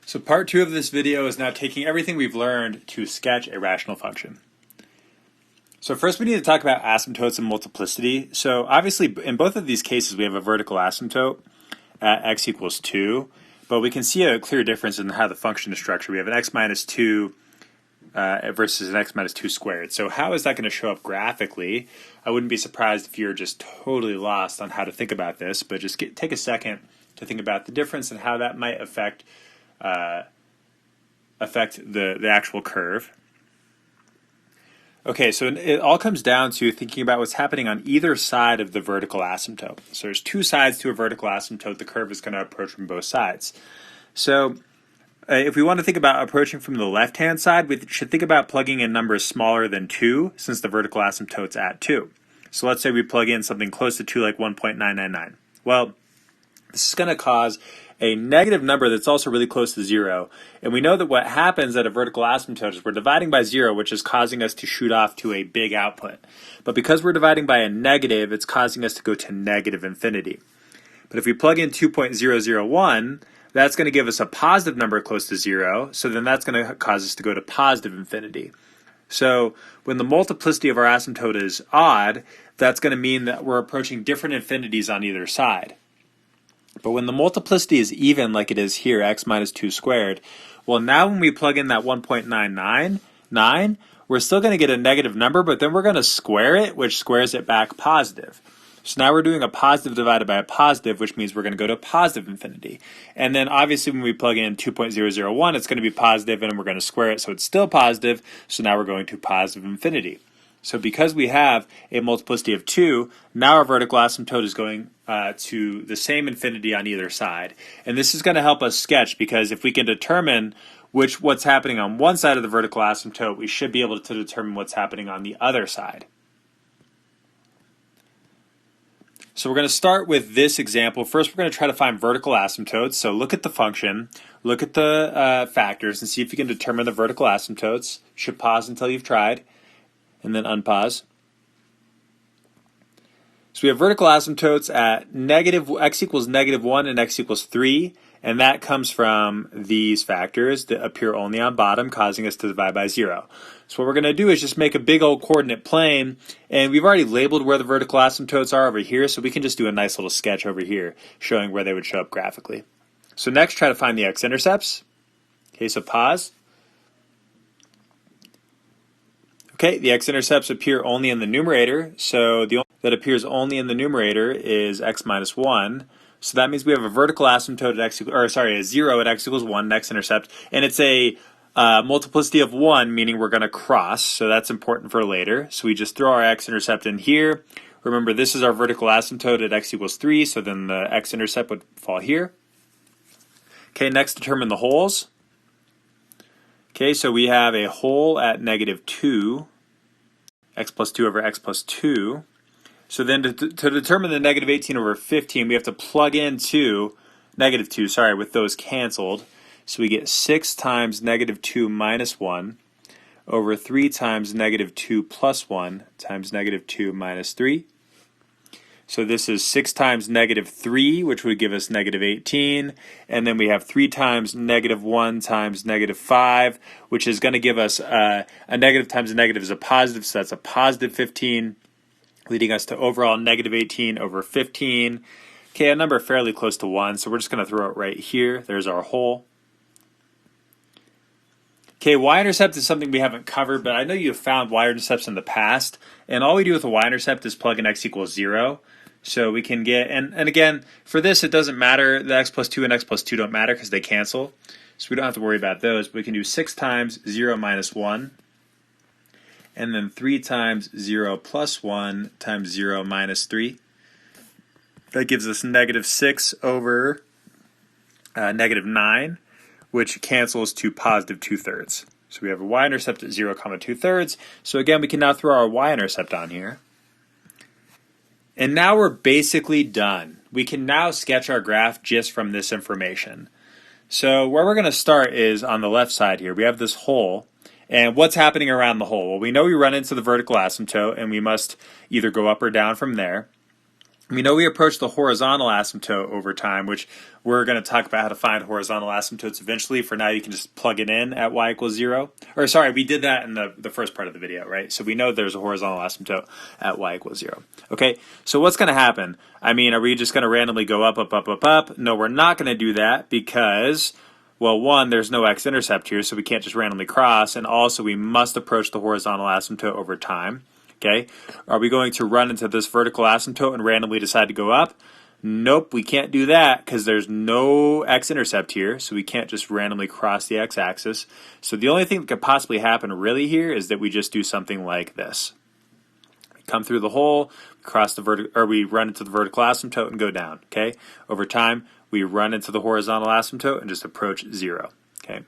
So part 2 of this video is now taking everything we've learned to sketch a rational function. So first we need to talk about asymptotes and multiplicity. So obviously in both of these cases we have a vertical asymptote at x equals 2, but we can see a clear difference in how the function is structured. We have an x minus 2 versus an x minus 2 squared. So how is that going to show up graphically? I wouldn't be surprised if you're just totally lost on how to think about this, but just take a second to think about the difference and how that might affect the actual curve. Okay, so it all comes down to thinking about what's happening on either side of the vertical asymptote. So there's two sides to a vertical asymptote. The curve is going to approach from both sides. So if we want to think about approaching from the left-hand side, we should think about plugging in numbers smaller than 2, since the vertical asymptote's at 2. So let's say we plug in something close to 2, like 1.999. Well, this is going to cause a negative number that's also really close to 0. And we know that what happens at a vertical asymptote is we're dividing by 0, which is causing us to shoot off to a big output. But because we're dividing by a negative, it's causing us to go to negative infinity. But if we plug in 2.001, that's going to give us a positive number close to 0, so then that's going to cause us to go to positive infinity. So when the multiplicity of our asymptote is odd, that's going to mean that we're approaching different infinities on either side. But when the multiplicity is even, like it is here, x minus 2 squared, well, now when we plug in that 1.999, we're still going to get a negative number, but then we're going to square it, which squares it back positive. So now we're doing a positive divided by a positive, which means we're going to go to positive infinity. And then obviously when we plug in 2.001, it's going to be positive, and we're going to square it, so it's still positive. So now we're going to positive infinity. So because we have a multiplicity of 2, now our vertical asymptote is going to the same infinity on either side. And this is going to help us sketch, because if we can determine what's happening on one side of the vertical asymptote, we should be able to determine what's happening on the other side. So we're going to start with this example. First, we're going to try to find vertical asymptotes. So look at the function, look at the factors, and see if you can determine the vertical asymptotes. You should pause until you've tried, and then unpause. So we have vertical asymptotes at x equals -1 and x equals 3, and that comes from these factors that appear only on bottom, causing us to divide by 0. So what we're going to do is just make a big old coordinate plane, and we've already labeled where the vertical asymptotes are over here, so we can just do a nice little sketch over here showing where they would show up graphically. So next, try to find the x-intercepts. Okay, so pause. Okay, the x-intercepts appear only in the numerator, so the only that appears only in the numerator is x minus 1. So that means we have a vertical asymptote at a 0 at x equals 1, x-intercept, and it's a multiplicity of 1, meaning we're going to cross, so that's important for later. So we just throw our x-intercept in here. Remember, this is our vertical asymptote at x equals 3, so then the x-intercept would fall here. Okay, next determine the holes. Okay, so we have a hole at -2, x plus 2 over x plus 2. So then to determine the -18 over 15, we have to plug into -2, with those canceled. So we get 6 times -2 minus 1 over 3 times -2 plus 1 times -2 minus 3. So this is 6 times -3, which would give us -18. And then we have 3 times -1 times -5, which is going to give us a negative times a negative is a positive, so that's a positive 15, leading us to overall -18 over 15. Okay, a number fairly close to 1, so we're just going to throw it right here. There's our hole. Okay, y-intercept is something we haven't covered, but I know you've found y-intercepts in the past, and all we do with a y-intercept is plug in x equals 0. So we can get, and again, for this it doesn't matter, the x plus 2 and x plus 2 don't matter because they cancel, so we don't have to worry about those, but we can do 6 times 0 minus 1, and then 3 times 0 plus 1 times 0 minus 3. That gives us -6 over -9, which cancels to positive 2/3. So we have a y-intercept at 0, 2/3. So again, we can now throw our y-intercept on here. And now we're basically done. We can now sketch our graph just from this information. So where we're going to start is on the left side here. We have this hole. And what's happening around the hole? Well, we know we run into the vertical asymptote, and we must either go up or down from there. We know we approach the horizontal asymptote over time, which we're going to talk about how to find horizontal asymptotes eventually. For now, you can just plug it in at y equals 0. Or sorry, we did that in the first part of the video, right? So we know there's a horizontal asymptote at y equals 0. Okay, so what's going to happen? I mean, are we just going to randomly go up, up, up, up, up? No, we're not going to do that because, well, one, there's no x-intercept here, so we can't just randomly cross. And also, we must approach the horizontal asymptote over time. Okay, are we going to run into this vertical asymptote and randomly decide to go up? Nope, we can't do that because there's no x-intercept here, so we can't just randomly cross the x-axis. So the only thing that could possibly happen really here is that we just do something like this. We come through the hole, cross the we run into the vertical asymptote and go down. Okay, over time we run into the horizontal asymptote and just approach 0. Okay.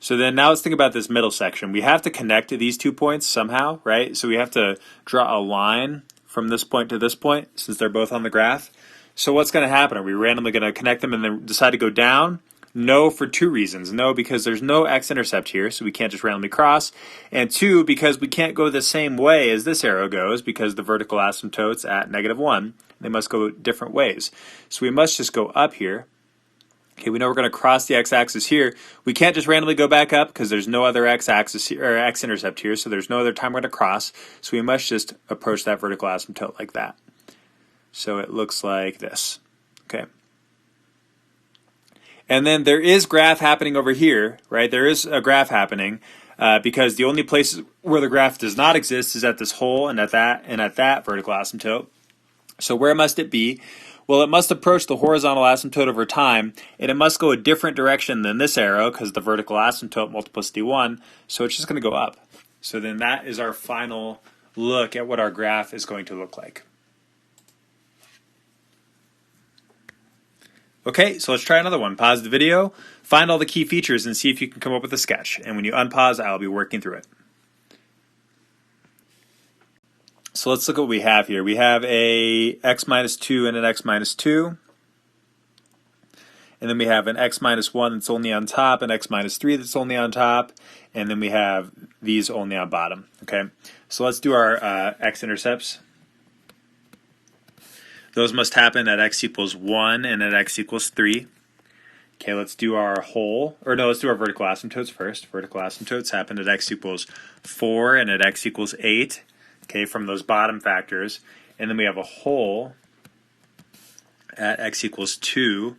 So then now let's think about this middle section. We have to connect to these 2 points somehow, right? So we have to draw a line from this point to this point since they're both on the graph. So what's going to happen? Are we randomly going to connect them and then decide to go down? No, for 2 reasons. No, because there's no x-intercept here, so we can't just randomly cross. And 2, because we can't go the same way as this arrow goes because the vertical asymptote's at -1. They must go different ways. So we must just go up here. Okay, we know we're going to cross the x-axis here. We can't just randomly go back up because there's no other x-axis here, or x-intercept here, so there's no other time we're going to cross. So we must just approach that vertical asymptote like that. So it looks like this. Okay. And then there is graph happening over here, right? There is a graph happening because the only places where the graph does not exist is at this hole and at that vertical asymptote. So where must it be? Well, it must approach the horizontal asymptote over time, and it must go a different direction than this arrow because the vertical asymptote multiplicity 1, so it's just going to go up. So then that is our final look at what our graph is going to look like. Okay, so let's try another one. Pause the video, find all the key features, and see if you can come up with a sketch. And when you unpause, I'll be working through it. So let's look at what we have here. We have a x minus 2 and an x minus 2. And then we have an x minus 1 that's only on top, an x minus 3 that's only on top, and then we have these only on bottom. Okay, so let's do our x-intercepts. Those must happen at x equals 1 and at x equals 3. Okay, let's do our let's do our vertical asymptotes first. Vertical asymptotes happen at x equals 4 and at x equals 8. Okay, from those bottom factors. And then we have a hole at x equals 2.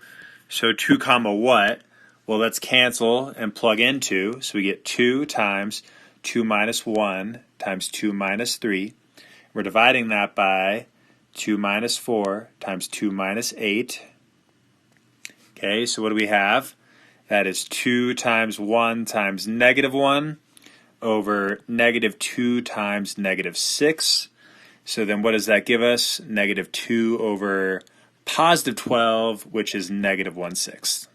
So 2 comma what? Well, let's cancel and plug in 2. So we get 2 times 2 minus 1 times 2 minus 3. We're dividing that by 2 minus 4 times 2 minus 8. Okay, so what do we have? That is 2 times 1 times -1. Over -2 times -6. So then what does that give us? -2 over +12, which is -1/6.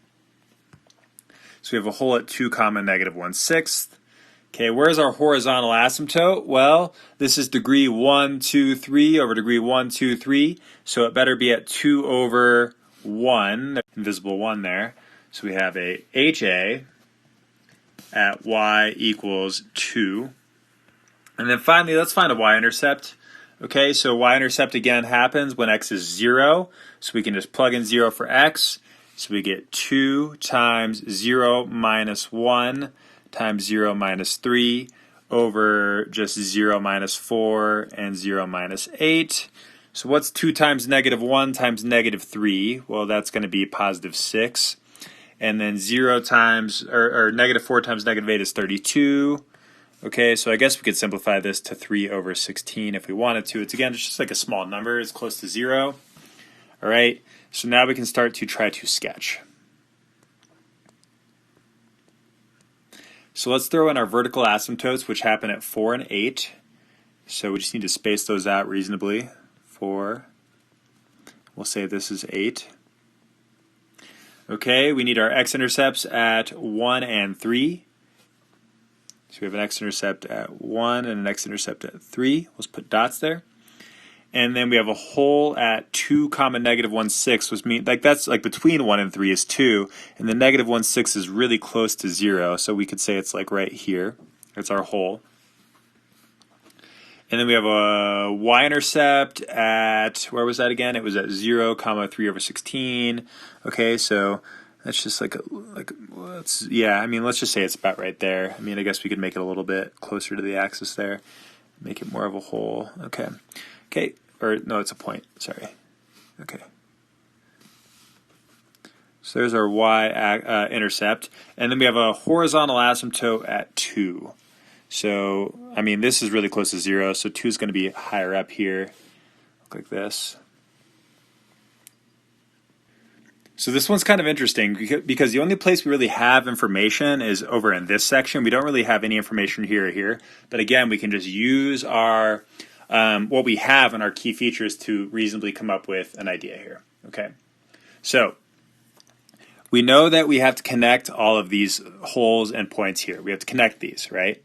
So we have a hole at 2 comma -1/6. Okay, where's our horizontal asymptote? Well, this is degree 1, 2, 3 over degree 1, 2, 3. So it better be at 2 over 1, invisible 1 there. So we have a HA at y equals 2. And then finally, let's find a y-intercept. Okay, so y-intercept again happens when x is 0. So we can just plug in 0 for x. So we get 2 times 0 minus 1 times 0 minus 3 over just 0 minus 4 and 0 minus 8. So what's 2 times -1 times -3? Well, that's going to be +6. And then 0 times, or -4 times -8 is 32. Okay, so I guess we could simplify this to 3 over 16 if we wanted to. It's again, it's just like a small number. It's close to 0. All right, so now we can start to try to sketch. So let's throw in our vertical asymptotes, which happen at 4 and 8. So we just need to space those out reasonably. 4, we'll say this is 8. Okay, we need our x-intercepts at 1 and 3. So we have an x-intercept at 1 and an x-intercept at 3. Let's put dots there. And then we have a hole at 2 comma -1/6, which means like that's like between 1 and 3 is 2, and the -1/6 is really close to 0, so we could say it's like right here. It's our hole. And then we have a y-intercept at, where was that again? It was at 0, 3/16. Okay, so that's just let's just say it's about right there. I mean, I guess we could make it a little bit closer to the axis there. Make it more of a hole. Okay. Okay, or no, it's a point. Sorry. Okay. So there's our y-intercept. And then we have a horizontal asymptote at 2. So, I mean, this is really close to 0, so 2 is going to be higher up here. Look like this. So this one's kind of interesting because the only place we really have information is over in this section. We don't really have any information here or here. But again, we can just use our what we have in our key features to reasonably come up with an idea here. Okay, so we know that we have to connect all of these holes and points here. We have to connect these, right?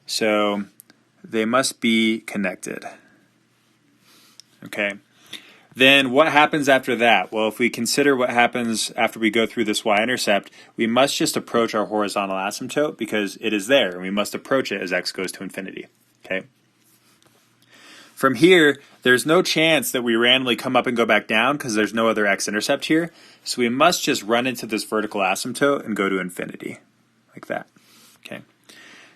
So they must be connected. Okay. Then what happens after that? Well, if we consider what happens after we go through this y-intercept, we must just approach our horizontal asymptote because it is there, and we must approach it as x goes to infinity. Okay. From here, there's no chance that we randomly come up and go back down because there's no other x-intercept here. So we must just run into this vertical asymptote and go to infinity, like that. Okay.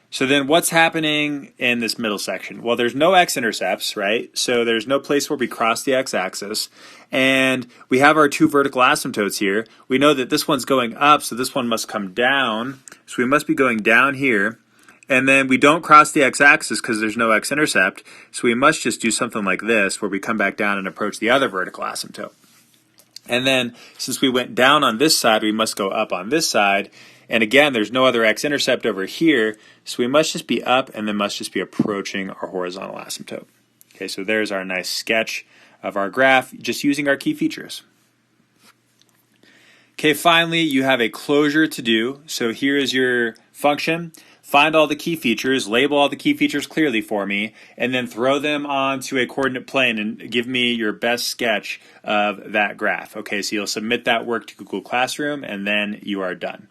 So then what's happening in this middle section? Well, there's no x-intercepts, right? So there's no place where we cross the x-axis. And we have our two vertical asymptotes here. We know that this one's going up, so this one must come down. So we must be going down here. And then we don't cross the x-axis because there's no x-intercept. So we must just do something like this where we come back down and approach the other vertical asymptote. And then since we went down on this side, we must go up on this side. And again, there's no other x-intercept over here, so we must just be up and then must just be approaching our horizontal asymptote. Okay, so there's our nice sketch of our graph, just using our key features. Okay, finally, you have a closure to do. So here is your function. Find all the key features, label all the key features clearly for me, and then throw them onto a coordinate plane and give me your best sketch of that graph. Okay, so you'll submit that work to Google Classroom, and then you are done.